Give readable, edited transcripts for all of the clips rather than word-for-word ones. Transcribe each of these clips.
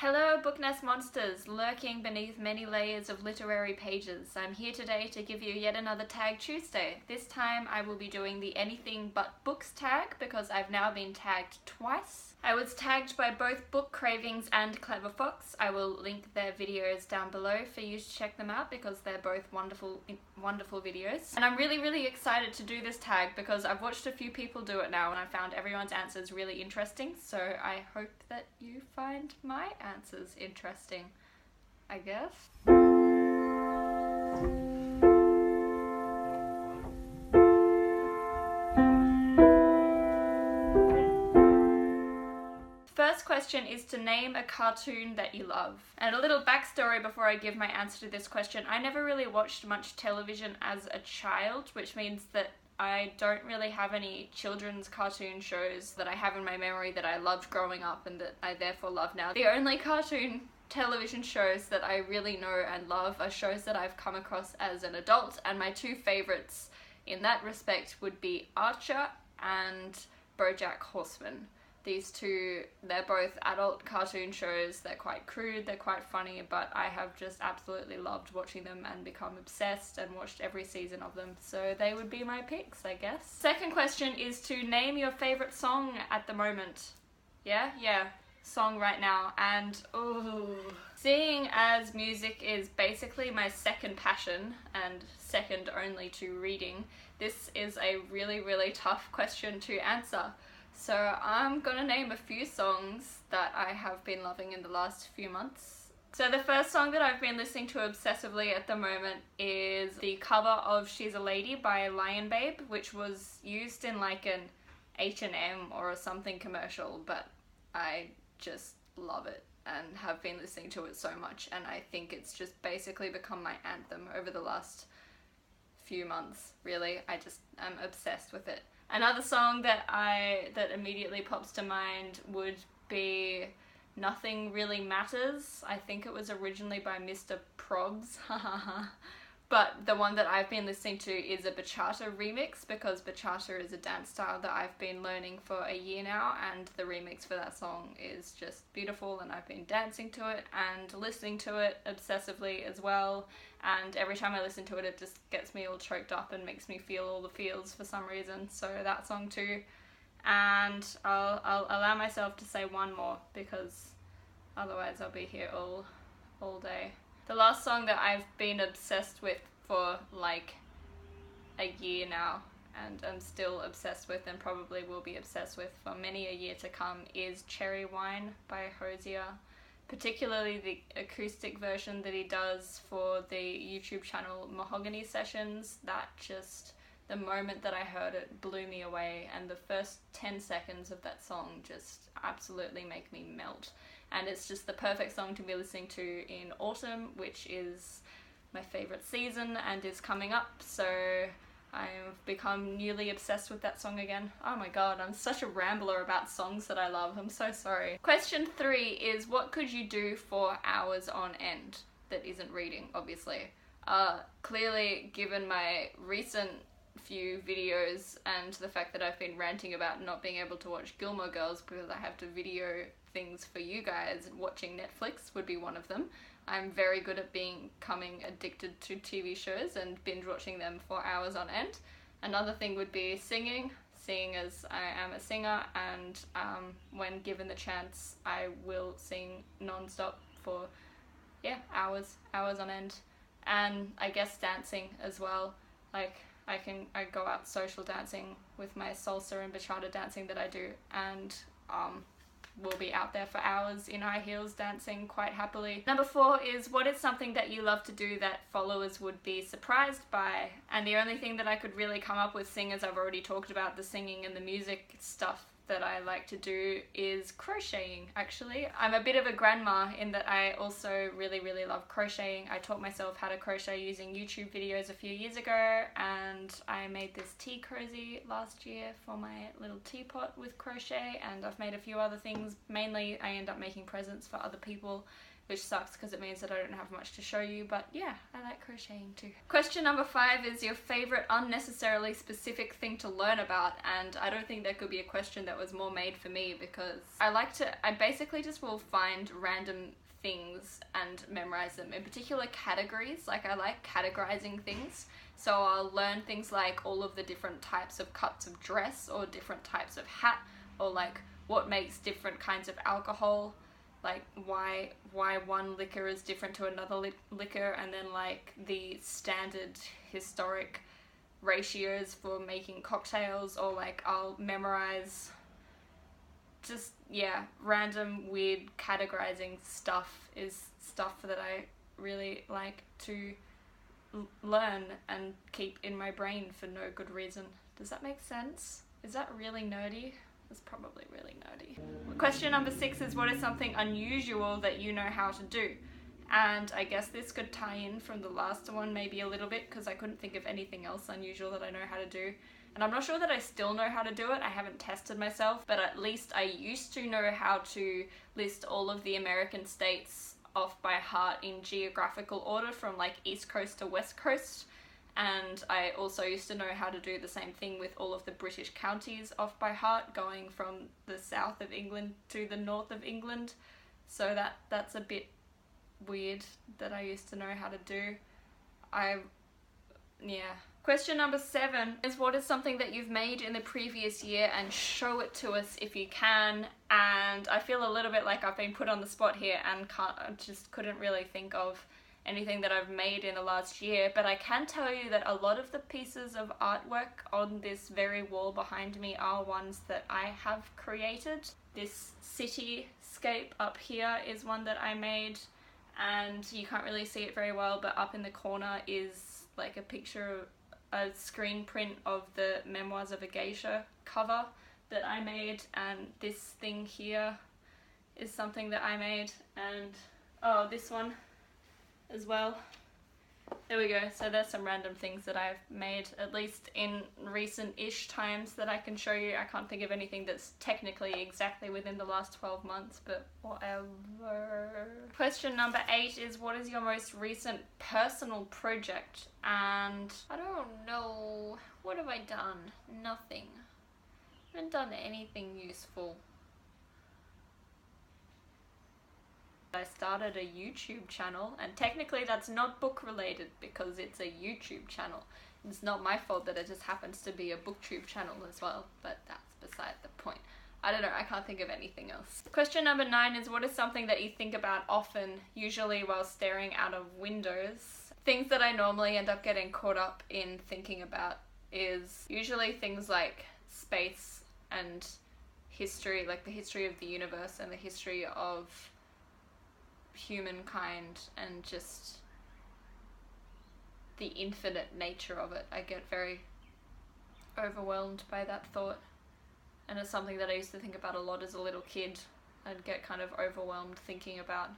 Hello Booknest monsters, lurking beneath many layers of literary pages. I'm here today to give you yet another Tag Tuesday. This time I will be doing the anything but books tag because I've now been tagged twice. I was tagged by both Book Cravings and Clever Fox. I will link their videos down below for you to check them out because they're both wonderful videos. And I'm really excited to do this tag because I've watched a few people do it now and I found everyone's answers really interesting, so I hope that you find my answers interesting, I guess. First question is to name a cartoon that you love. And a little backstory before I give my answer to this question. I never really watched much television as a child, which means that I don't really have any children's cartoon shows that I have in my memory that I loved growing up and that I therefore love now. The only cartoon television shows that I really know and love are shows that I've come across as an adult, and my two favourites in that respect would be Archer and BoJack Horseman. These two, they're both adult cartoon shows. They're quite crude, they're quite funny, but I have just absolutely loved watching them and become obsessed and watched every season of them. So they would be my picks, I guess. Second question is to name your favourite song at the moment. Yeah, song right now. And seeing as music is basically my second passion and second only to reading, this is a really tough question to answer. So I'm gonna name a few songs that I have been loving in the last few months. So the first song that I've been listening to obsessively at the moment is the cover of She's a Lady by Lion Babe, which was used in like an H&M or something commercial, but I just love it and have been listening to it so much, and I think it's just basically become my anthem over the last few months, really. I'm obsessed with it. Another song that immediately pops to mind would be Nothing Really Matters. I think it was originally by Mr. Probs, but the one that I've been listening to is a bachata remix because bachata is a dance style that I've been learning for a year now, and the remix for that song is just beautiful, and I've been dancing to it and listening to it obsessively as well. And every time I listen to it, it just gets me all choked up and makes me feel all the feels for some reason. So that song too. And I'll allow myself to say one more because otherwise I'll be here all day. The last song that I've been obsessed with for like a year now, and I'm still obsessed with and probably will be obsessed with for many a year to come, is Cherry Wine by Hosier. Particularly the acoustic version that he does for the YouTube channel Mahogany Sessions. The moment that I heard it blew me away, and the first 10 seconds of that song just absolutely make me melt. And it's just the perfect song to be listening to in autumn, which is my favourite season and is coming up, so I've become newly obsessed with that song again. Oh my god, I'm such a rambler about songs that I love. I'm so sorry. Question 3 is, what could you do for hours on end that isn't reading, obviously? Clearly, given my recent few videos and the fact that I've been ranting about not being able to watch Gilmore Girls because I have to video things for you guys, and watching Netflix would be one of them. I'm very good at becoming addicted to TV shows and binge watching them for hours on end. Another thing would be singing, seeing as I am a singer, and when given the chance I will sing non-stop for hours on end. And I guess dancing as well. Like I go out social dancing with my salsa and bachata dancing that I do, and we'll be out there for hours in high heels dancing quite happily. Number 4 is, what is something that you love to do that followers would be surprised by? And the only thing that I could really come up with, seeing as I've already talked about the singing and the music stuff that I like to do, is crocheting, actually. I'm a bit of a grandma in that I also really love crocheting. I taught myself how to crochet using YouTube videos a few years ago, and I made this tea cozy last year for my little teapot with crochet, and I've made a few other things. Mainly I end up making presents for other people which sucks because it means that I don't have much to show you, but yeah, I like crocheting too. Question number 5 is your favorite unnecessarily specific thing to learn about, and I don't think there could be a question that was more made for me, because I basically just will find random things and memorize them, in particular categories. Like, I like categorizing things, so I'll learn things like all of the different types of cuts of dress, or different types of hat, or like what makes different kinds of alcohol, like why one liquor is different to another liquor, and then like the standard historic ratios for making cocktails, or like I'll memorize just, yeah, random weird categorizing stuff is stuff that I really like to learn and keep in my brain for no good reason. Does that make sense? Is that really nerdy? It's probably really nerdy. Question number 6 is, what is something unusual that you know how to do? And I guess this could tie in from the last one maybe a little bit, because I couldn't think of anything else unusual that I know how to do. And I'm not sure that I still know how to do it. I haven't tested myself, but at least I used to know how to list all of the American states off by heart in geographical order from like East Coast to West Coast. And I also used to know how to do the same thing with all of the British counties off by heart, going from the south of England to the north of England. So that's a bit weird that I used to know how to do. Yeah. Question number 7 is, what is something that you've made in the previous year, and show it to us if you can. And I feel a little bit like I've been put on the spot here and just couldn't really think of anything that I've made in the last year, but I can tell you that a lot of the pieces of artwork on this very wall behind me are ones that I have created. This cityscape up here is one that I made, and you can't really see it very well, but up in the corner is like a picture, a screen print of the Memoirs of a Geisha cover that I made, and this thing here is something that I made, and oh, this one as well. There we go. So there's some random things that I've made, at least in recent-ish times, that I can show you. I can't think of anything that's technically exactly within the last 12 months, but whatever. Question number 8 is, what is your most recent personal project? And I don't know. What have I done? Nothing. I haven't done anything useful. I started a YouTube channel, and technically that's not book related because it's a YouTube channel. It's not my fault that it just happens to be a booktube channel as well, but that's beside the point. I don't know, I can't think of anything else. Question number 9 is, what is something that you think about often, usually while staring out of windows? Things that I normally end up getting caught up in thinking about is usually things like space and history, like the history of the universe and the history of humankind, and just the infinite nature of it. I get very overwhelmed by that thought, and it's something that I used to think about a lot as a little kid. I'd get kind of overwhelmed thinking about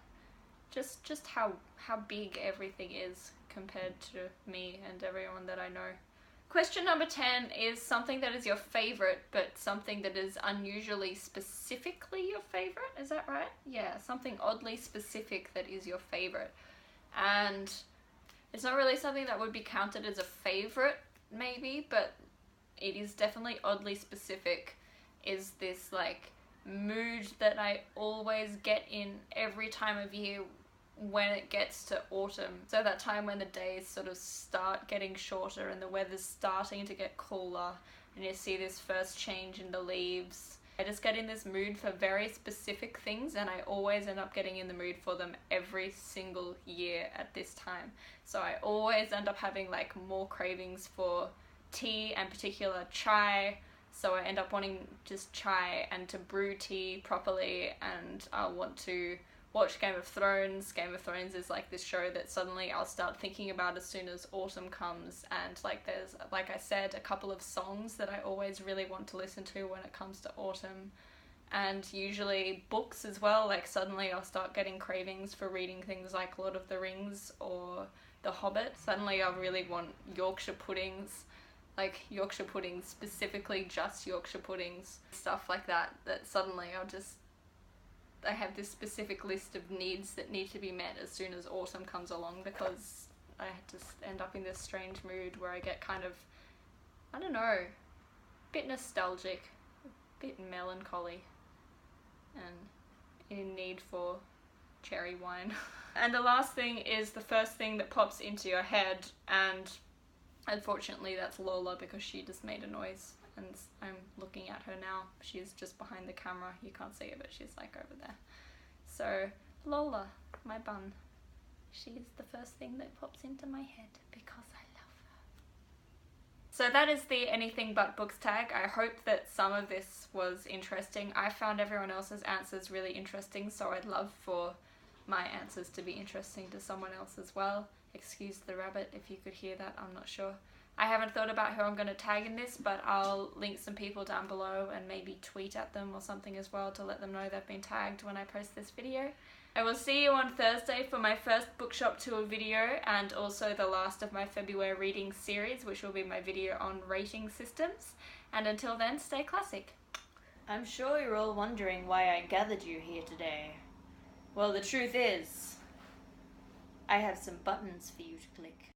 just how big everything is compared to me and everyone that I know. Question number 10 is something that is your favorite, but something that is unusually specifically your favorite. Is that right? Yeah, something oddly specific that is your favorite. And it's not really something that would be counted as a favorite, maybe, but it is definitely oddly specific. Is this like mood that I always get in every time of year when it gets to autumn. So that time when the days sort of start getting shorter and the weather's starting to get cooler, and you see this first change in the leaves. I just get in this mood for very specific things, and I always end up getting in the mood for them every single year at this time. So I always end up having like more cravings for tea, and particular chai. So I end up wanting just chai and to brew tea properly, and I want to watch Game of Thrones. Game of Thrones is like this show that suddenly I'll start thinking about as soon as autumn comes, and like there's, like I said, a couple of songs that I always really want to listen to when it comes to autumn. And usually books as well, like suddenly I'll start getting cravings for reading things like Lord of the Rings or The Hobbit. Suddenly I'll really want Yorkshire puddings, like Yorkshire puddings, specifically just Yorkshire puddings, stuff like that, that suddenly I have this specific list of needs that need to be met as soon as autumn comes along, because I just end up in this strange mood where I get kind of, I don't know, a bit nostalgic, a bit melancholy, and in need for cherry wine. And the last thing is the first thing that pops into your head, and unfortunately that's Lola, because she just made a noise and I'm looking at her now. She's just behind the camera, you can't see her, but she's like over there. So Lola, my bun, she's the first thing that pops into my head because I love her. So that is the anything but books tag. I hope that some of this was interesting. I found everyone else's answers really interesting, so I'd love for my answers to be interesting to someone else as well. Excuse the rabbit if you could hear that, I'm not sure. I haven't thought about who I'm going to tag in this, but I'll link some people down below and maybe tweet at them or something as well to let them know they've been tagged when I post this video. I will see you on Thursday for my first bookshop tour video, and also the last of my February reading series, which will be my video on rating systems. And until then, stay classic. I'm sure you're all wondering why I gathered you here today. Well, the truth is, I have some buttons for you to click.